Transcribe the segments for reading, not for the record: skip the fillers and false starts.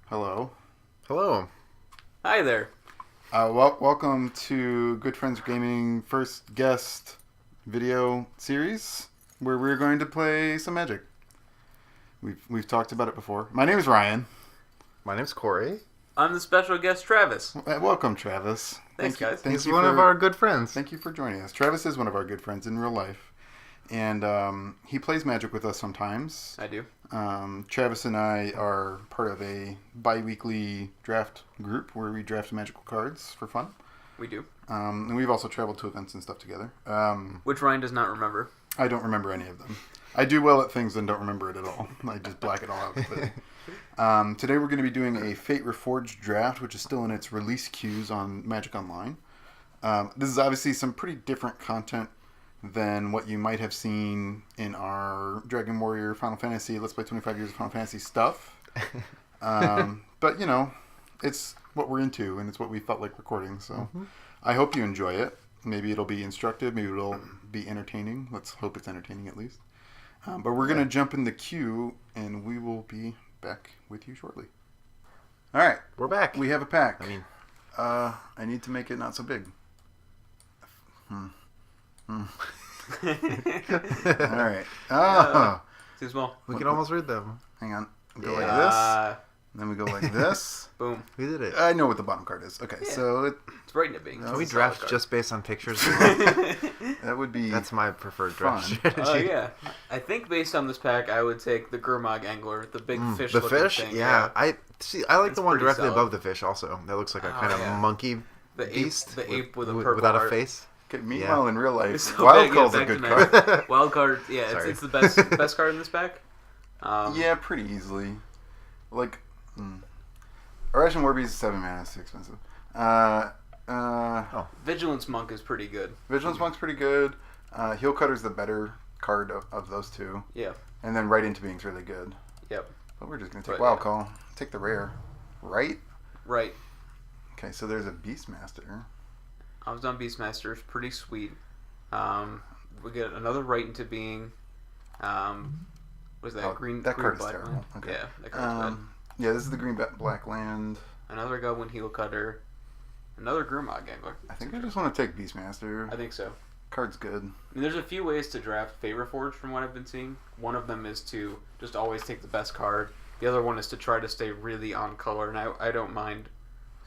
Hello. Hello. Hi there. Welcome to Good Friends Gaming first guest video series where we're going to play some Magic. We've talked about it before. My name is Ryan. My name's Corey. I'm the special guest, Travis. Welcome, Travis. Thanks, guys. He's one of our good friends. Thank you for joining us. Travis is one of our good friends in real life, and he plays Magic with us sometimes. I do. Travis and I are part of a bi-weekly draft group where we draft magical cards for fun. We do. And we've also traveled to events and stuff together. Which Ryan does not remember. I don't remember any of them. I do well at things and don't remember it at all. I just black it all out. But, today we're going to be doing a Fate Reforged draft, which is still in its release queues on Magic Online. This is obviously some pretty different content than what you might have seen in our Dragon Warrior Final Fantasy Let's Play 25 Years of Final Fantasy stuff. But, you know, it's what we're into, and it's what we felt like recording. So I hope you enjoy it. Maybe it'll be instructive. Maybe it'll be entertaining. Let's hope it's entertaining at least. But we're going to jump in the queue, and we will be back with you shortly. All right. We're back. We have a pack. I need to make it not so big. All right. Too small. We can almost read them. Hang on. We go like this. Then we go like this. Boom. We did it. I know what the bottom card is. Okay, Yeah. so It's right in it being. Can we draft just based on pictures? that would be... That's my preferred draft fun. strategy. Oh, yeah. I think based on this pack, I would take the Gurmag Angler, the big fish The looking fish? thing. Yeah. I like It's the one pretty directly solid. above the fish also. That looks like a kind of yeah. monkey The ape, beast. the ape with a purple without heart. a face. Okay, meanwhile, in real life, It's so Wild big, Call's yeah, a back good to card. back. Wild card, yeah, Sorry. it's the best card in this pack. Yeah, pretty easily. Like, Oration Warby is 7 mana, it's too expensive. Vigilance Monk is pretty good. Vigilance Monk's pretty good. Heel Cutter's the better card of those two. Yeah. And then Right Into Being's really good. Yep. But we're just going to take Right, Wild yeah. Call. Take the rare. Right? Right. Okay, so there's a Beastmaster. I was on Beastmasters, pretty sweet. We get another Right Into Being. What is that? Green. That green card is black terrible. land? Okay. Yeah, that card's bad. Yeah, this is the green black land. Another Goblin Heel Cutter. Another Gurmag Angler. I think I just want to take Beastmaster. I think so. Card's good. I mean, there's a few ways to draft Fate Reforged from what I've been seeing. One of them is to just always take the best card. The other one is to try to stay really on color, and I don't mind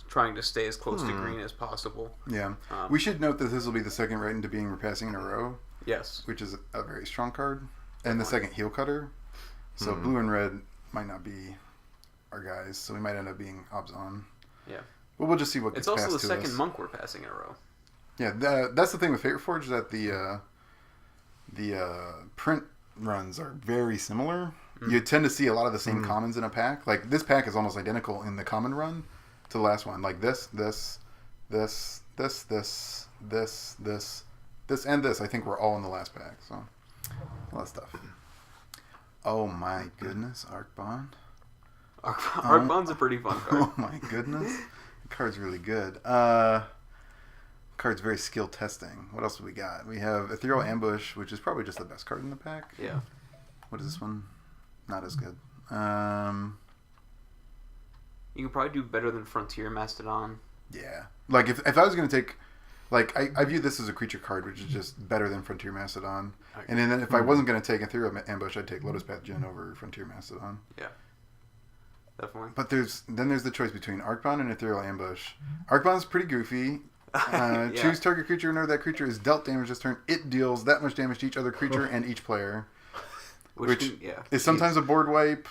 trying to stay as close to green as possible. Yeah. We should note that this will be the second Right Into Being we're passing in a row, Yes. which is a very strong card. And the second Heel Cutter. So blue and red might not be our guys, so we might end up being Obzon. Yeah. But we'll just see what gets It's also passed the to second us. monk we're passing in a row. Yeah, that's the thing with Fate Reforged, that the print runs are very similar. You tend to see a lot of the same commons in a pack. Like, this pack is almost identical in the common run to the last one. Like, this, and this. I think we're all in the last pack, so a lot of stuff. Oh my goodness, Arcbond. Arcbond's a pretty fun card. Oh my goodness. The card's really good. Card's very skill testing. What else do we got? We have Ethereal Ambush, which is probably just the best card in the pack. Yeah. What is this one? Not as good. You can probably do better than Frontier Mastodon. Yeah. Like, if I was going to take... Like, I view this as a creature card, which is just better than Frontier Mastodon. Okay. And then if I wasn't going to take Ethereal Ambush, I'd take Lotus Path Djinn over Frontier Mastodon. Yeah. Definitely. But there's the choice between Arcbond and Ethereal Ambush. Arcbond's pretty goofy. Yeah. Choose target creature whenever that creature is dealt damage this turn. It deals that much damage to each other creature and each player. Which is sometimes a board wipe,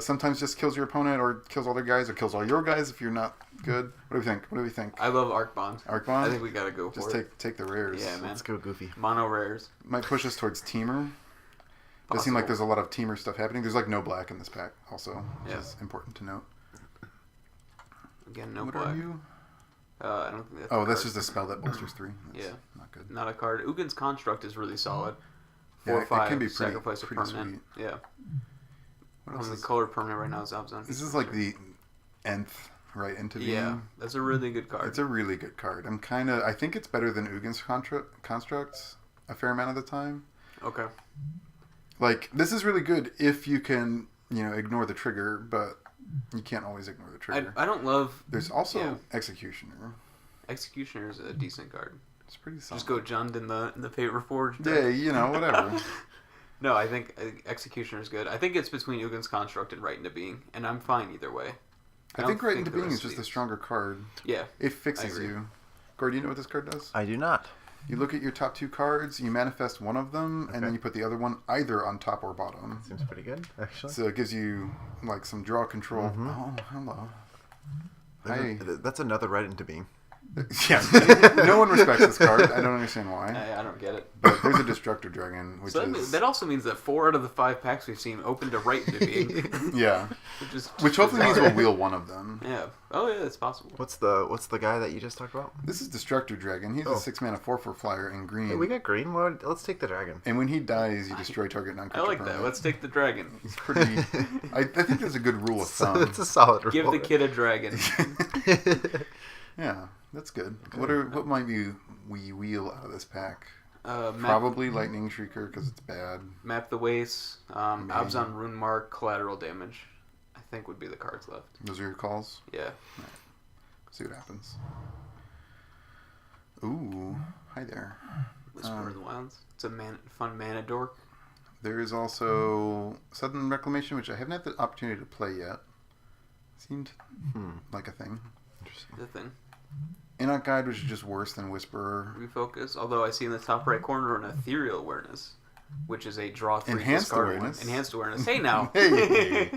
sometimes just kills your opponent or kills all their guys or kills all your guys if you're not good. What do we think? I love Arcbond. Arcbond? I think we gotta go for just it. take the rares. Yeah, man. Let's go goofy. Mono rares. Might push us towards Teamer. Does seem like there's a lot of Teamer stuff happening. There's like no black in this pack also, which is important to note. Again, no what black. are you? I don't think that's Oh, a that's card. just a spell that bolsters 3. That's Yeah. not good. Not a card. Ugin's Construct is really solid. Yeah, 4 or it 5, can be pretty- sacrifice a pretty permanent. Yeah. What else Only is... colored permanent right now is Obzon. This is like the nth Right Into Being. Yeah, that's a really good card. It's a really good card. I think it's better than Ugin's Constructs a fair amount of the time. Okay. Like, this is really good if you can, ignore the trigger, but You can't always ignore the trigger. I don't love... There's also Executioner. Executioner is a decent card. It's pretty solid. Just go Jund in the Fate Reforged. Yeah, whatever. No, I think Executioner is good. I think it's between Ugin's Construct and Right into Being, and I'm fine either way. I think Right into Being is just a stronger card. Yeah. It fixes you. Gord, do you know what this card does? I do not. You look at your top 2 cards, you manifest one of them, and then you put the other one either on top or bottom. Seems pretty good, actually. So it gives you, like, some draw control. Mm-hmm. Oh, hello. That's another Right into Being. Yeah. No one respects this card. I don't understand why. I don't get it. But there's a Destructor Dragon, which is... That also means that 4 out of the 5 packs we've seen open to Right into Being. Yeah. Which hopefully means we'll wheel one of them. Yeah. Oh, yeah, it's possible. What's the guy that you just talked about? This is Destructor Dragon. He's a 6-mana 4/4 flyer in green. Hey, we got green. Well, let's take the dragon. And when he dies, you destroy target non-creature I like that. Let's take the dragon. He's pretty... I think that's a good rule of thumb. It's a solid rule. Give the kid a dragon. Yeah, that's good. What might we wheel out of this pack? Probably Lightning Shrieker because it's bad. Map the Waste, Abzan Rune Mark, Collateral Damage. I think would be the cards left. Those are your calls? Yeah. Right. See what happens. Ooh, hi there. Whisper of the Wilds. It's a fun mana dork. There is also Sudden Reclamation, which I haven't had the opportunity to play yet. Seemed like a thing. Interesting. The thing. Enoch Guide, which is just worse than Whisperer. Refocus. Although I see in the top right corner an Ethereal Awareness, which is a draw 3 Enhanced discard Awareness. One. Enhanced Awareness. Hey now. Hey.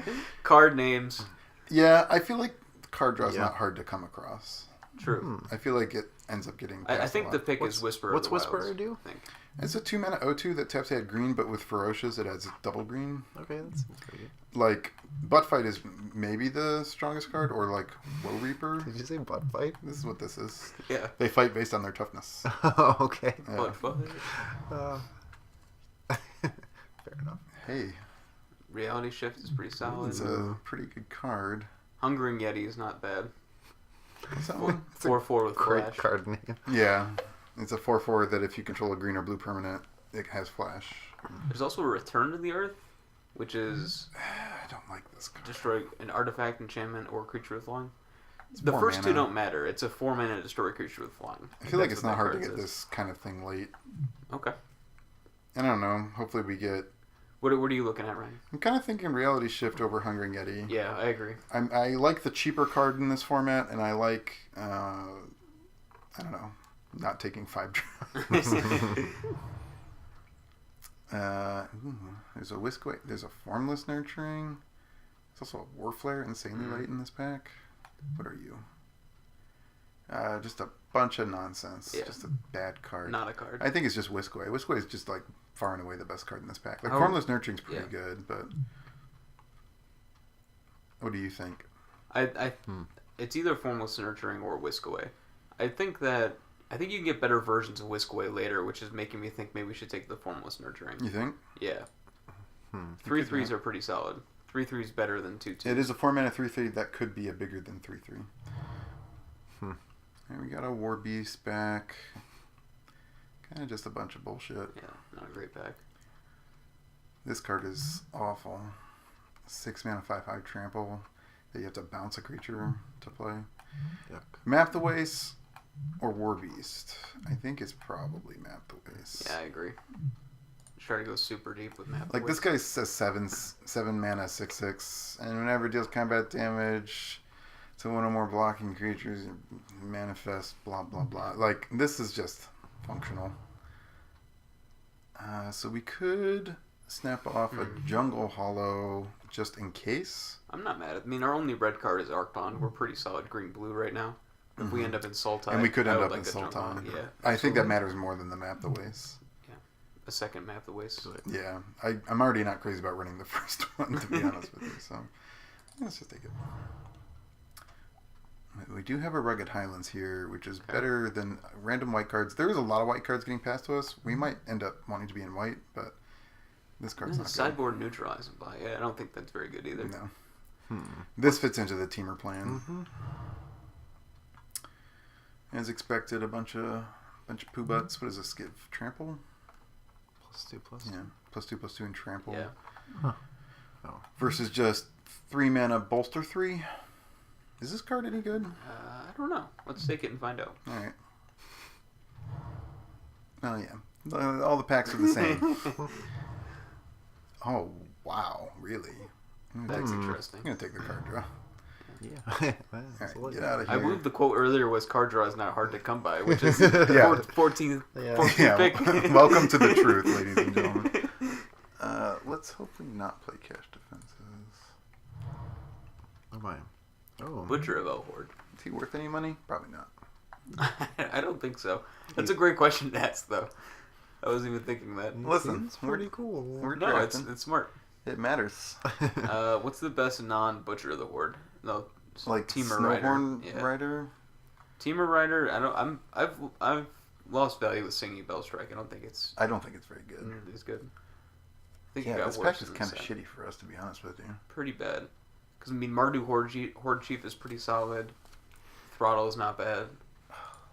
Card names. Yeah, I feel like card draw is not hard to come across. True. I feel like it ends up getting I think a the lot. pick is Whisper. What's of the Whisperer Wilds, do? I think. It's a 2-mana O2 that taps at green, but with Ferocious it adds double green. Okay, that seems pretty good. Like, Butt Fight is maybe the strongest card, or like Woe Reaper. Did you say butt fight? This is what this is. Yeah. They fight based on their toughness. Oh, okay. Yeah. But fuck. Fair enough. Hey, Reality Shift is pretty solid. it's a pretty good card. Hungering Yeti is not bad. What's that one? 4/4 with Great Flash. card name. Yeah, it's a 4/4 that if you control a green or blue permanent, it has Flash. There's also a Return to the Earth, which is I don't like this card. destroy an artifact, enchantment, or creature with flying. It's The more first two mana. don't matter. It's a 4-mana destroy creature with flying. I feel like That's it's what not that hard to card get says. this kind of thing late. Okay. I don't know. Hopefully we get... What are you looking at, Ryan? I'm kind of thinking Reality Shift over Hungering Yeti. Yeah, I agree. I like the cheaper card in this format, and I like, I don't know, not taking 5 draws. There's a Whiskaway. There's a Formless Nurturing. There's also a Warflare insanely late in this pack. What are you? Just a bunch of nonsense. Yeah. Just a bad card. Not a card. I think it's just Whiskaway. Whiskaway is just like far and away the best card in this pack. Like Oh, Formless Nurturing's pretty yeah. good, but what do you think? It's either Formless Nurturing or Whiskaway. I think you can get better versions of Whiskaway later, which is making me think maybe we should take the Formless Nurturing. You think? Yeah. You 3/3s could are pretty solid. 3/3s better than 2/2. It is a 4-mana 3/3 that could be a bigger than 3/3. And we got a War Beast back. Kind of just a bunch of bullshit. Yeah, not a great pack. This card is awful. 6-mana 5/5 trample that you have to bounce a creature to play. Yuck. Map the Waste or War Beast. I think it's probably Map the Waste. Yeah, I agree. Try to go super deep with Map. Like this guy says 7 mana 6/6, and whenever it deals combat damage to one or more blocking creatures, manifest blah blah blah. Like this is just functional. So we could snap off a Jungle Hollow just in case. I'm not mad. I mean, our only red card is Arcbond. We're pretty solid green-blue right now. If we end up in Sultai, And we could I end would up like in a Jungle. Sultan. Yeah, I think that matters more than the Map the Waste. a second Map the Waste. Yeah, I'm already not crazy about running the first one, to be honest with you. So let's just take it. We do have a Rugged Highlands here, which is better than random white cards. There is a lot of white cards getting past to us. We might end up wanting to be in white, but this card's not good. Sideboard neutralizing by. Yeah, I don't think that's very good either. No. This fits into the teamer plan. As expected, a bunch of poo butts. What does this give? Trample? +2/+2. Yeah, +2/+2 and trample. Yeah. Oh. Versus just 3 mana bolster 3. Is this card any good? I don't know. Let's take it and find out. All right. Oh yeah, all the packs are the same. Oh wow, really? That's interesting. I'm gonna take the card draw. Yeah. All right, get out of I here. believe the quote earlier was card draw is not hard to come by, which is Yeah. 14th Yeah. pick. Welcome to the truth, ladies and gentlemen. Let's hopefully not play cash defenses. Oh my. Oh. Butcher of Elhorde. Is he worth any money? Probably not. I don't think so. That's a great question to ask, though. I wasn't even thinking that. Listen, It's pretty cool. We're No, drafting. it's smart. It matters. What's the best non-Butcher of the Horde? No, Like Teamer Snowhorn Rider. Yeah. Rider. Teamer Rider. I've lost value with Singing Bell Strike. I don't think it's I don't think it's very good. nearly as good. I think it Yeah, got this worse pack is in kind of set. shitty for us, to be honest with you. Pretty bad. Because I mean, Mardu Horde Chief is pretty solid. Throttle is not bad.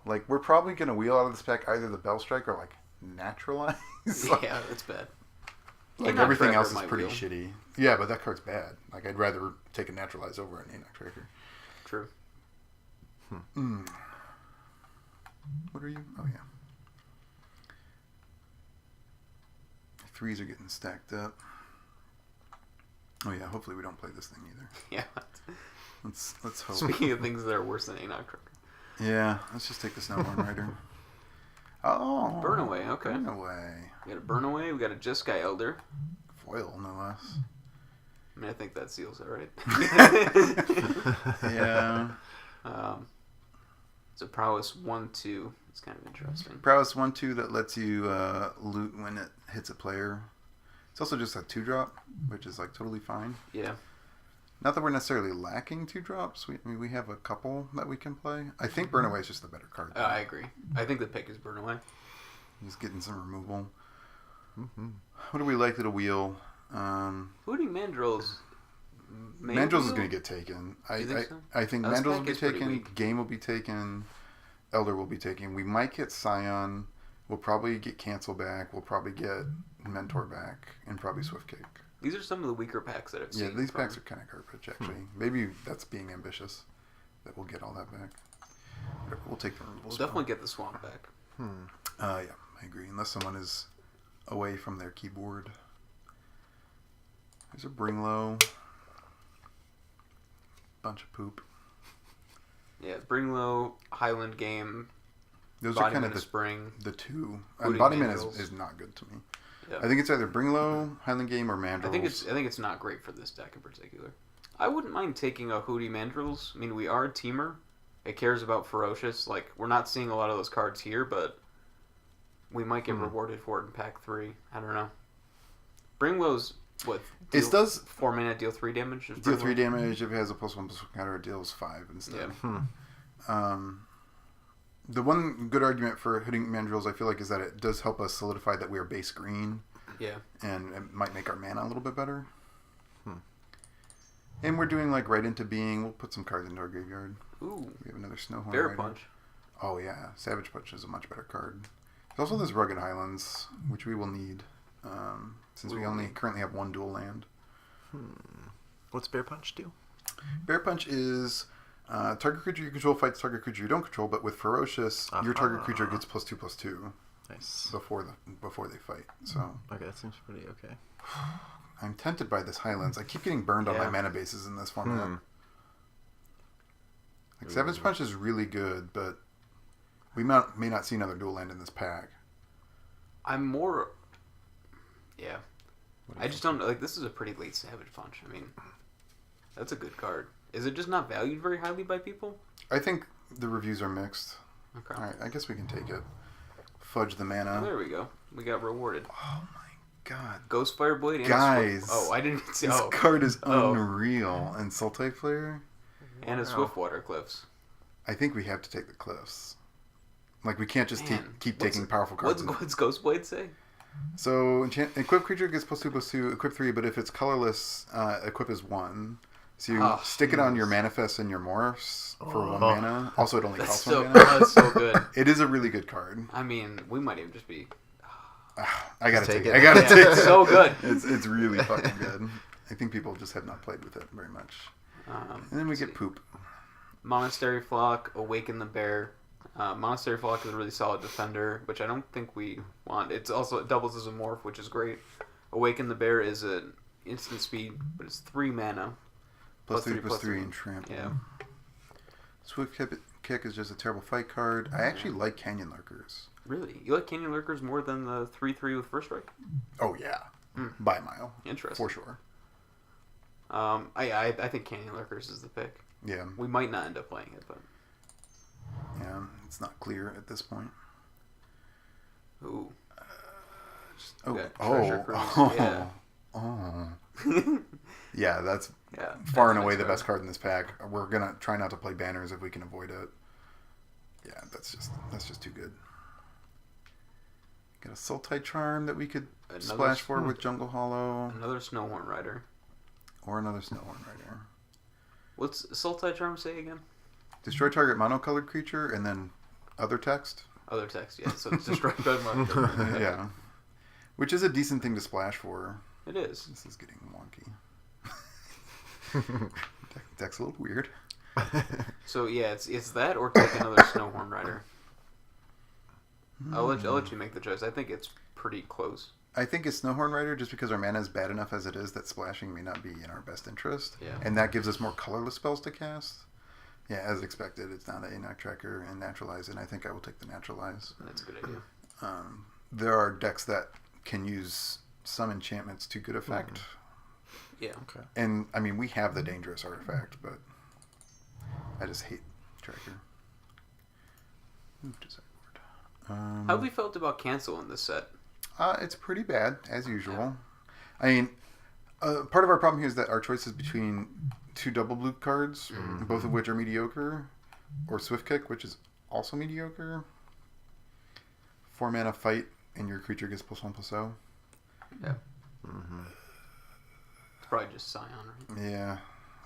Like, we're probably gonna wheel out of this pack either the Bell Strike or like Naturalize. Yeah, it's bad. Like Enoch everything Tracker else is might pretty wheel. shitty. Yeah, but that card's bad. Like, I'd rather take a Naturalize over an Enoch Tracker. True. What are you? Oh yeah. Threes are getting stacked up. Oh yeah. Hopefully we don't play this thing either. Yeah. Let's hope. Speaking of things that are worse than Enoch Tracker. Yeah. Let's just take the Snowhorn Rider. Oh. Burn Away, okay. Burn Away. We got a Burn Away. We got a Jeskai Elder. Foil, no less. I mean, I think that seals it, right? Yeah. It's a Prowess 1/2. It's kind of interesting. Prowess 1/2 that lets you loot when it hits a player. It's also just a 2-drop, which is like totally fine. Yeah. Not that we're necessarily lacking 2-drops. We have a couple that we can play. I think Burn Away is just the better card. I agree. I think the pick is Burn Away. He's getting some removal. Mm-hmm. What are we likely to wheel? Hooting Mandrills. Mandrills is going to get taken. You think so? I think This Mandrills will pack be is pretty taken. weak. Game will be taken. Elder will be taken. We might get Scion. We'll probably get Cancel back. We'll probably get Mentor back. And probably Swiftcake. These are some of the weaker packs that I've seen. Yeah, these from- packs are kind of garbage, actually. Maybe that's being ambitious. That we'll get all that back. Whatever, we'll take the removal. We'll spell. definitely get the Swamp back. Yeah, I agree. Unless someone is away from their keyboard. There's a Bring Low. Bunch of poop. Yeah, Bring Low, Highland Game, Those are kind Embodiment of of Spring. the two. Hooting Embodiment Mandrills. is not good to me. Yeah. I think it's either Bring Low, Highland Game, or Mandrills. I think it's not great for this deck in particular. I wouldn't mind taking a Hootie Mandrills. I mean, we are a teamer. It cares about Ferocious. Like, we're not seeing a lot of those cards here, but we might get rewarded for it in pack 3. I don't know. Bring Low's what? It does 4 mana, deal 3 damage. Is deal Bring 3 Low? damage. If it has a +1/+1 counter, it deals 5 instead. Yeah. The one good argument for hitting Mandrills, I feel like, is that it does help us solidify that we are base green. Yeah. And it might make our mana a little bit better. And we're doing like right into being. We'll put some cards into our graveyard. Ooh. We have another Snowhorn Bear Rider. Punch. Oh yeah, Savage Punch is a much better card. There's also this Rugged Highlands, which we will need, since we only currently have 1 dual land. What's Bear Punch do? Bear Punch is target creature you control fights target creature you don't control, but with Ferocious, your target creature gets +2/+2 Nice. before they fight. So Okay, that seems pretty okay. I'm tempted by this Highlands. I keep getting burned on Yeah. my mana bases in this format. Like Savage Punch is really good, but we may not see another dual land in this pack. I'm more. Yeah. I just don't like. This is a pretty late Savage Punch. I mean, that's a good card. Is it just not valued very highly by people? I think the reviews are mixed. Okay. All right, I guess we can take it. Fudge the mana. Oh, there we go. We got rewarded. Oh my god. Ghostfire Blade and Guys. A Swift... Oh, I didn't even see. This Oh. card is Oh. unreal. And Sultai Flare? And a Swiftwater Cliffs. I think we have to take the Cliffs. Like, we can't just Man, keep what's- taking powerful cards. What's Ghostblade say? So, equip creature gets +2/+2, equip 3, but if it's colorless, equip is 1. So you stick it on your Manifest and your Morphs for 1 mana. Also, it only That's costs so, 1 mana. that's so good. It is a really good card. I mean, we might even just be... I gotta Take take it. it. I gotta Yeah, take it. it's so good. It's really fucking good. I think people just have not played with it very much. Um, And then we let's get see. poop. Monastery Flock, Awaken the Bear. Monastery Flock is a really solid defender, which I don't think we want. It doubles as a morph, which is great. Awaken the Bear is an instant speed, but it's 3 mana. +3/+3 and trample. Yeah. Swift Kick is just a terrible fight card. I actually like Canyon Lurkers. Really? You like Canyon Lurkers more than the 3/3 with First Strike? Oh yeah, by a mile. Interesting. For sure. I think Canyon Lurkers is the pick. Yeah. We might not end up playing it, but Yeah, it's not clear at this point. ooh. Oh, Yeah, Treasure Cruise, yeah. Yeah, that's Yeah, far that's and a away nice the card. best card in this pack. We're gonna try not to play banners if we can avoid it. Yeah, that's just too good. Got a Sultai Charm that we could splash for with Jungle Hollow, Another Snowhorn Rider. or another Snowhorn Rider. What's Sultai Charm say again? Destroy target monocolored creature and then other text. Other text, yeah. So it's destroyed by marker. Yeah, which is a decent thing to splash for. It is. This is getting wonky. Deck's a little weird. So yeah, it's that or take another Snowhorn Rider. I'll let you make the choice. I think it's pretty close. I think it's Snowhorn Rider just because our mana is bad enough as it is that splashing may not be in our best interest. Yeah. And that gives us more colorless spells to cast. Yeah, as expected, it's not a knock tracker and naturalize, and I think I will take the naturalize. That's a good idea. There are decks that can use some enchantments to good effect. Yeah. Okay. And, I mean, we have the dangerous artifact, but I just hate tracker. Move to sideboard. How have we felt about cancel in this set? It's pretty bad, as usual. I mean, part of our problem here is that our choice is between 2 double blue cards, both of which are mediocre, or Swift Kick, which is also mediocre. 4 mana fight, and your creature gets +1/+0. Yeah. It's probably just Scion, right? Yeah,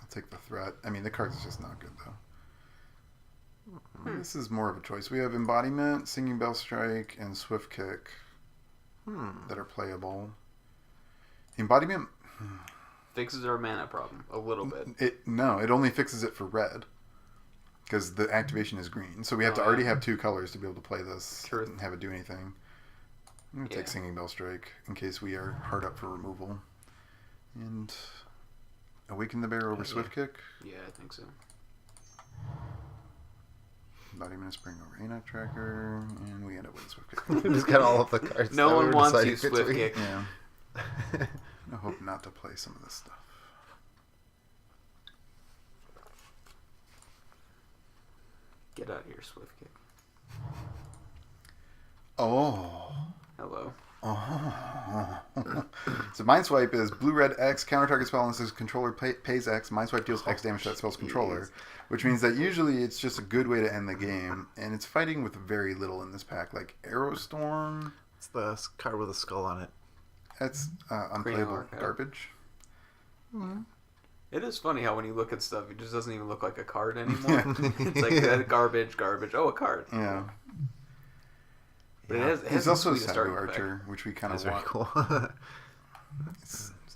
I'll take the threat. I mean, the card is just not good, though. This is more of a choice. We have Embodiment, Singing Bell Strike, and Swift Kick that are playable. Embodiment... Fixes our mana problem a little bit. It only fixes it for red. Because the activation is green. So we have to already have 2 colors to be able to play this and have it do anything. I'm going to take Singing Bell Strike in case we are hard up for removal. And Awaken the Bear over Swift Kick. Yeah, I think so. Embodiment Spring over Enoch Tracker. And we end up with Swift Kick. We just got all of the cards. No that we one were wants deciding you, Swift between. Kick. Yeah. I hope not to play some of this stuff. Get out of here, Swift Kick. Oh. Hello. Oh. So Mindswipe is blue red X, counter target spell unless his controller pays X. Mindswipe deals X damage to that spell's controller, which means that usually it's just a good way to end the game, and it's fighting with very little in this pack, like Arrow Storm. It's the card with a skull on it. That's unplayable Archive. garbage. It is funny how when you look at stuff, it just doesn't even look like a card anymore. It's like garbage. Oh, a card. Yeah. But it has There's the also sweetest Sabu artifact. Archer, which we kind That's of very want. cool. It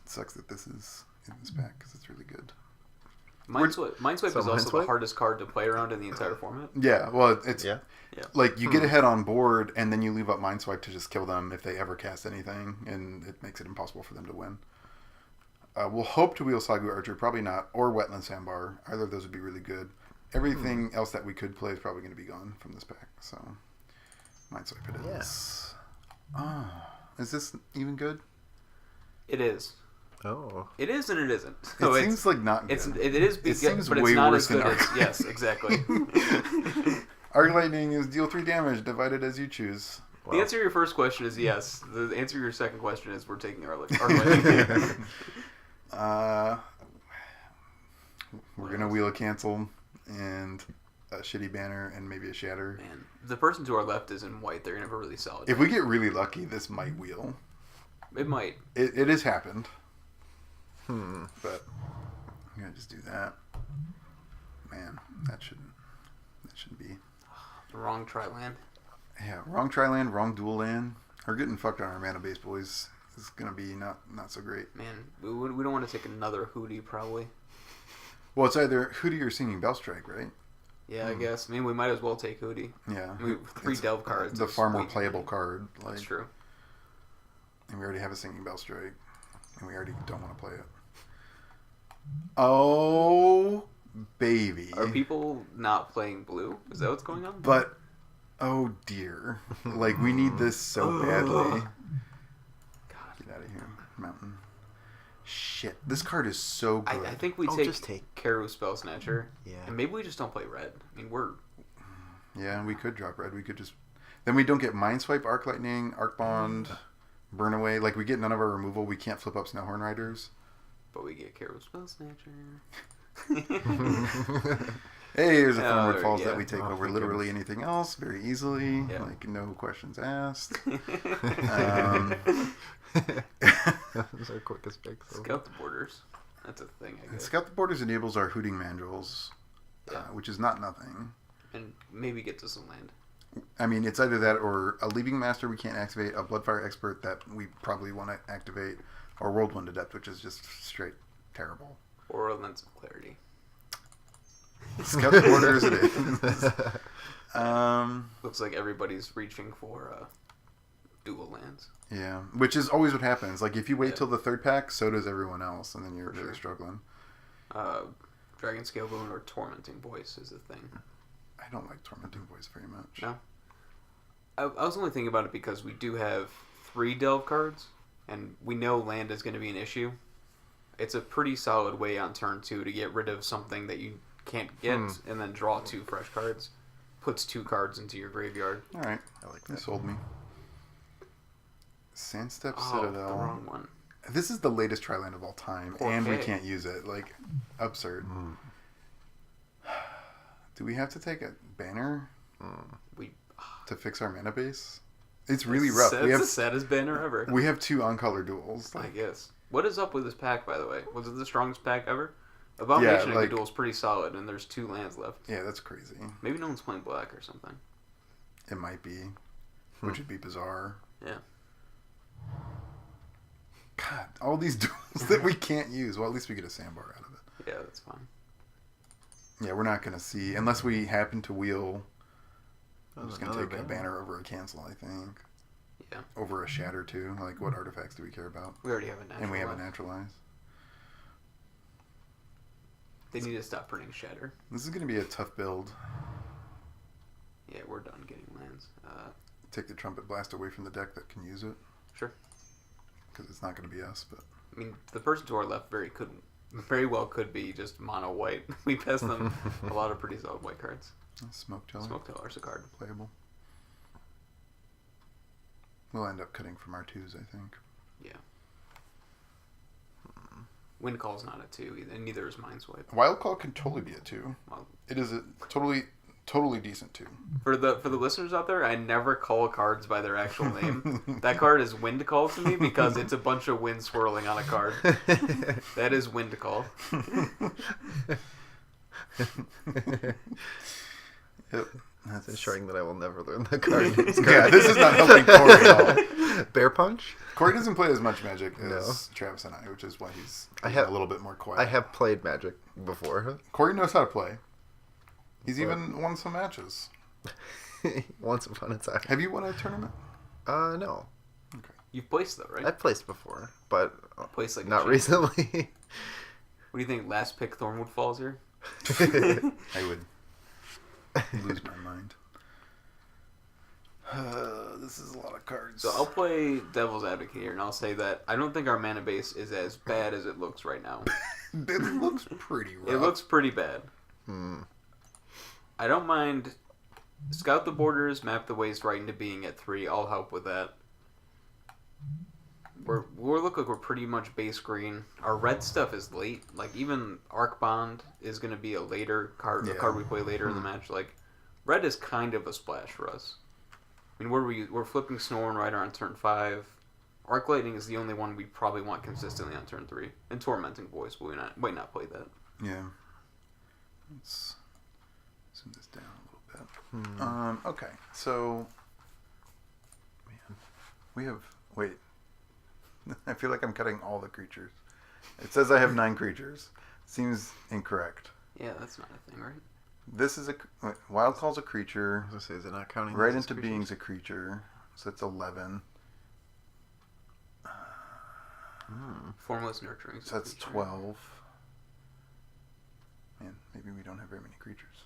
sucks that this is in this pack because it's really good. Mindswipe So is also the Mindswipe? hardest card to play around in the entire format. Yeah, well, it's Yeah. like you get ahead on board, and then you leave up Mindswipe to just kill them if they ever cast anything, and it makes it impossible for them to win. We'll hope to wheel Sagu Archer, probably not, or Wetland Sandbar. Either of those would be really good. Everything else that we could play is probably going to be gone from this pack, so Mindswipe it is. Oh, is this even good? It is. Oh. It is and it isn't. It So seems like not good. it is It seems but way it's not worse as good than as Arc. yes, exactly. Arc Lightning is deal 3 damage, divided as you choose. The answer to your first question is yes. The answer to your second question is we're taking our lightning. We're going to wheel a cancel and a shitty banner and maybe a shatter. Man, the person to our left is in white. They're gonna have a really solid. If we get really lucky, this might wheel. It might. It has happened. But I'm gonna just do that. Man, that shouldn't be. The wrong tri-land. Yeah, wrong tri-land, wrong dual land. We're getting fucked on our mana base, boys. is going to be not so great. Man, we don't want to take another Hootie, probably. Well, it's either Hootie or Singing Bell Strike, right? Yeah, I guess. I mean, we might as well take Hootie. Yeah. 3 delve cards. The far more playable card. That's true. And we already have a Singing Bell Strike. And we already don't want to play it. Oh, baby. Are people not playing blue? Is that what's going on? But, oh dear. Like, we need this so badly. God. Get out of here, Mountain. Shit. This card is so good. I think we just take Karu Spell Snatcher. Yeah. And maybe we just don't play red. I mean, we're... Yeah, we could drop red. We could just... Then we don't get Mind Swipe, Arc Lightning, Arc Bond, Burn Away. Like, we get none of our removal. We can't flip up Snowhorn Riders. But we get Karu Spell Snatcher. Hey, here's a Thornwood there Falls we that go. we take Oh, over thank literally goodness. anything else very easily. Yeah. Like, no questions asked. Those are quickest picks. Scout the Borders. That's a thing, I And guess. Scout the Borders enables our Hooting Mandrills, Yeah. which is not nothing. And maybe get to some land. I mean, it's either that or a Leaving Master we can't activate, a Bloodfire Expert that we probably want to activate, or Whirlwind Adept, which is just straight terrible. Or a Lens of Clarity. Scout the Borders it is. Looks like everybody's reaching for dual lands. Yeah, which is always what happens. Like, if you wait Yeah. till the third pack, so does everyone else, and then you're For really sure. struggling. Dragon Scale Boon or Tormenting Voice is a thing. I don't like Tormenting Voice very much. No? I was only thinking about it because we do have 3 Delve cards, and we know land is going to be an issue. It's a pretty solid way on turn 2 to get rid of something that you can't get, and then draw 2 fresh cards. Puts 2 cards into your graveyard. All right, I like you that. sold me. Sandstep Oh, Citadel. the wrong one. This is the latest Tri-Land of all time, and we Okay. can't use it. Like, absurd. Do we have to take a banner We to fix our mana base? It's really rough. That's the saddest banner ever. We have 2 on-color duels. I Like, guess. What is up with this pack, by the way? Was it the strongest pack ever? Abomination Yeah, like- Duel is pretty solid, and there's 2 lands left. yeah, that's crazy. Maybe no one's playing black or something. It might be, which would be bizarre. Yeah. God, all these duels that we can't use. Well, at least we get a sandbar out of it. Yeah, that's fine. Yeah, we're not going to see, unless we happen to wheel. I'm just going to Another take a banner over a cancel, I think. Yeah. Over a shatter, too. Like, what artifacts do we care about? We already have a natural. And we have a left. naturalize. They need to stop printing Shatter. This is going to be a tough build. Yeah, we're done getting lands. Take the Trumpet Blast away from the deck that can use it. Sure. Because it's not going to be us, but... I mean, the person to our left very well could be just mono white. We pass them a lot of pretty solid white cards. Smoke Teller. Smoke Teller's a card. Playable. We'll end up cutting from our 2s, I think. Yeah. Wind Call's not a 2 either, and neither is Mind Swipe. Wild Call can totally be a 2. Well, It is a totally decent 2. for the listeners out there, I never call cards by their actual name. That card is Wind Call to me because it's a bunch of wind swirling on a card. That is Wind Call. Yep. That's Ensuring that I will never learn the card. Yeah, this is not helping Corey at all. Bear Punch? Corey doesn't play as much Magic as No. Travis and I, which is why he's I have- a little bit more quiet. I have played Magic before. Corey knows how to play. He's But- even won some matches. Once upon a time. Have you won a tournament? No. You've placed though, right? I've placed before, but Placed like a not champ. recently. What do you think? Last pick Thornwood Falls here. I would lose my mind. This is a lot of cards. So I'll play Devil's Advocate here, and I'll say that I don't think our mana base is as bad as it looks right now. It looks pretty rough. It looks pretty bad. I don't mind. Scout the Borders, map the waste right into being at 3. I'll help with that. We look like we're pretty much base green. Our red stuff is late. Like even Arc Bond is going to be a later card, a Yeah. card we play later in the match. Like red is kind of a splash for us. I mean, we're flipping Snoring Rider on turn 5. Arc Lightning is the only one we probably want consistently on turn 3. And Tormenting Voice, but we might not play that. Yeah. Let's zoom this down a little bit. Okay, so... Man, we have... Wait. I feel like I'm cutting all the creatures. It says I have 9 creatures. Seems incorrect. Yeah, that's not a thing, right? This is Wild Call's a creature. I was gonna say, is it not counting? Right these as into creatures? Being's a creature. So that's 11. Formless Nurturing. So that's 12. Man, maybe we don't have very many creatures.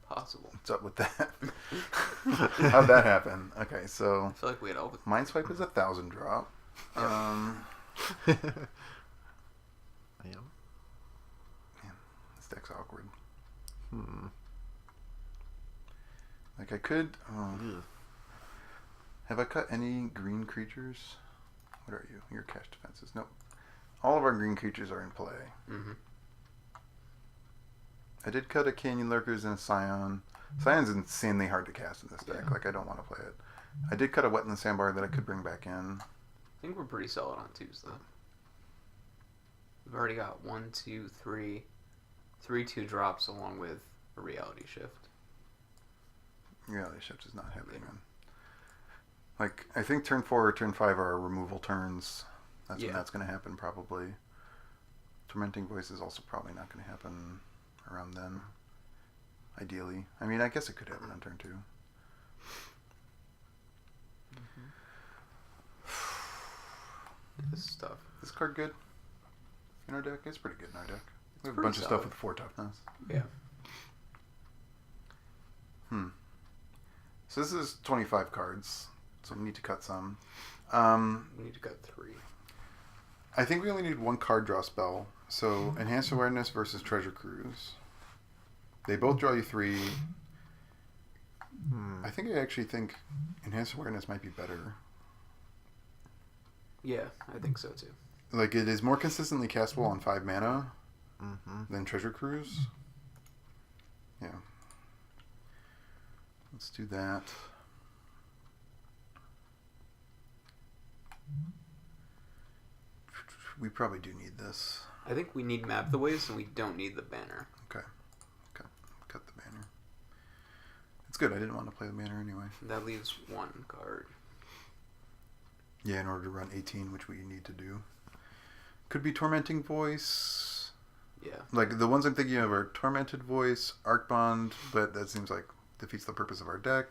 Possible. What's up with that? How'd that happen? Okay, so I feel like we had all the... Mindswipe is 1,000 drop. I am. Man, this deck's awkward. Hmm. Like I could. Have I cut any green creatures? What are you? Your cash defenses. Nope. All of our green creatures are in play. Mm-hmm. I did cut a Canyon Lurkers and a Scion. Scion's insanely hard to cast in this deck. Yeah. Like, I don't want to play it. I did cut a Wetland Sandbar that I could bring back in. I think we're pretty solid on 2s, though. We've already got 1, 2, 3 2-drops along with a Reality Shift. Reality Shift is not happening, man. Like, I think turn 4 or turn 5 are removal turns. That's when that's going to happen, probably. Tormenting Voice is also probably not going to happen around then. Ideally. I mean, I guess it could happen on turn 2. This stuff. This card good in our deck? It's pretty good in our deck. We have a pretty bunch of stuff solid. with 4 toughness. Yeah. So this is 25 cards. So we need to cut some. We need to cut 3. I think we only need 1 card draw spell. So Enhanced Awareness versus Treasure Cruise. They both draw you 3. I actually think Enhanced Awareness might be better. Yeah, I think so too. Like, it is more consistently castable on 5 mana than Treasure Cruise. Yeah. Let's do that. We probably do need this. I think we need Map the Ways and we don't need the banner. Okay. Cut the banner. It's good. I didn't want to play the banner anyway. That leaves 1 card. Yeah, in order to run 18, which we need to do. Could be Tormenting Voice. Yeah. Like, the ones I'm thinking of are Tormented Voice, Arc Bond, but that seems like defeats the purpose of our deck.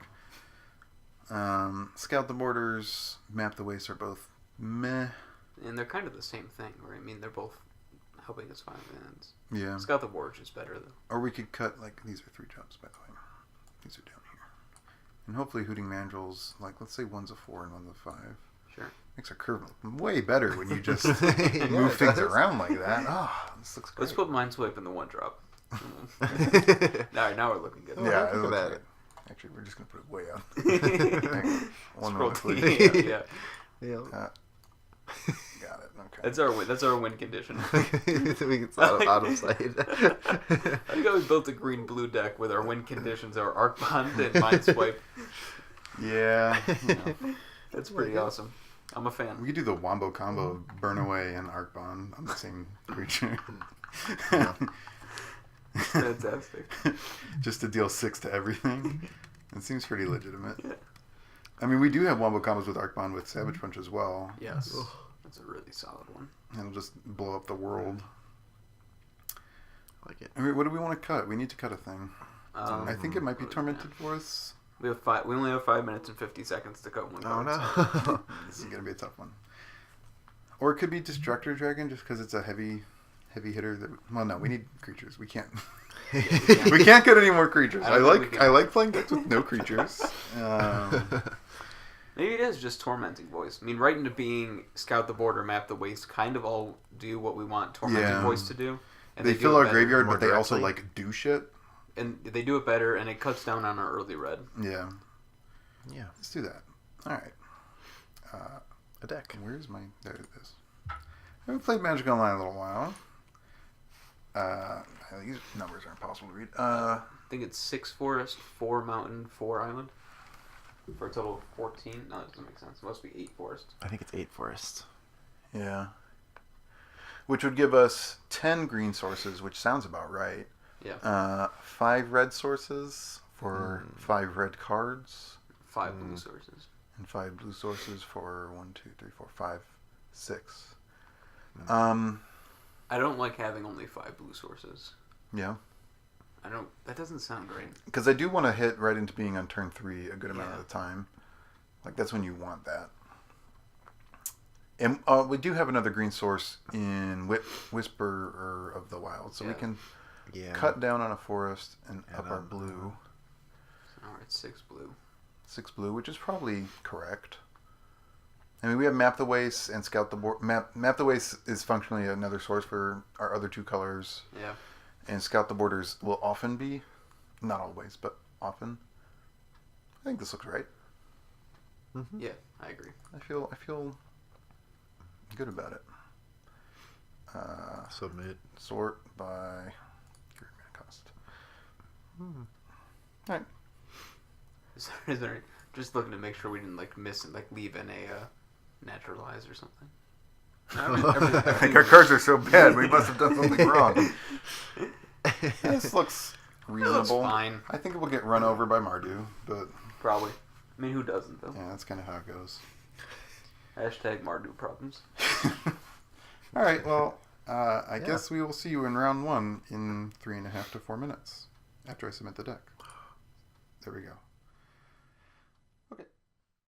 Scout the Borders, Map the Waste are both meh. And they're kind of the same thing, right? I mean, they're both helping us find lands. Yeah. Scout the Warge is better, though. Or we could cut, like, these are 3 jobs, by the way. These are down here. And hopefully Hooting Mandrills, like, let's say one's a 4 and one's a 5. Sure. Makes our curve look way better when you just move things around like that. Oh, this looks great. Let's put Minesweep in the 1-drop. Now we're looking good. Yeah, look it at looks that. good. Actually, we're just going to put it way out. Hang on. One Scroll moment, T. please. Yeah. Yeah. Got it. Okay. That's our win condition. It's out of sight. I think we built a green-blue deck with our win conditions, our Arc Bond and Minesweep. Yeah. That's pretty awesome. I'm a fan. We could do the Wombo combo of Burn Away and Arc Bond on the same creature. Fantastic. Just to deal 6 to everything. It seems pretty legitimate. Yeah. I mean, we do have Wombo combos with Arc Bond with Savage Punch as well. Yes. That's a really solid one. It'll just blow up the world. Like it. I mean, what do we want to cut? We need to cut a thing. I think it might be what is Tormented that? Force. We only have 5 minutes and 50 seconds to cut 1 Oh card. no. This is going to be a tough one. Or it could be Destructor Dragon just because it's a heavy hitter. Well, no, we need creatures. We can't. We can't get any more creatures. I don't think we can. I like playing decks with no creatures. Maybe it is just Tormenting Voice. I mean, right into being Scout the Border, Map the Waste, kind of all do what we want Tormenting Voice to do. And they do fill it our better. graveyard, More but they also directly. like do shit. And they do it better, and it cuts down on our early red. Yeah, Yeah. let's do that. All right. A deck. Where's my? There it is. I haven't played Magic Online in a little while. These numbers are impossible to read. I think it's 6 forest, 4 mountain, 4 island. For a total of 14. No, that doesn't make sense. It must be 8 forest. I think it's 8 forest. Yeah. Which would give us 10 green sources, which sounds about right. Yeah. 5 red sources for 5 red cards. 5 blue sources. And 5 blue sources for 1, 2, 3, 4, 5, 6. I don't like having only 5 blue sources. Yeah. That doesn't sound great. Because I do want to hit right into being on turn 3 a good amount of the time. Like, that's when you want that. And we do have another green source in Whisperer of the Wild, so we can cut down on a forest and up our blue. So now we're at 6 blue. 6 blue, which is probably correct. I mean, we have Map the Waste and Scout the Board. Map the Waste is functionally another source for our other 2 colors. Yeah. And Scout the Borders will often be, not always, but often. I think this looks right. Mm-hmm. Yeah, I agree. I feel good about it. Submit. Sort by green mana cost. All right. Is there just looking to make sure we didn't miss and leave in a naturalize or something? I think our cards are so bad. We must have done something wrong. This looks reasonable. It looks fine. I think it will get run over by Mardu, but Probably. I mean, who doesn't though? yeah, that's kind of how it goes. Hashtag Mardu problems. All right. Well, I guess we will see you in round 1 in 3.5 to 4 minutes after I submit the deck. There we go.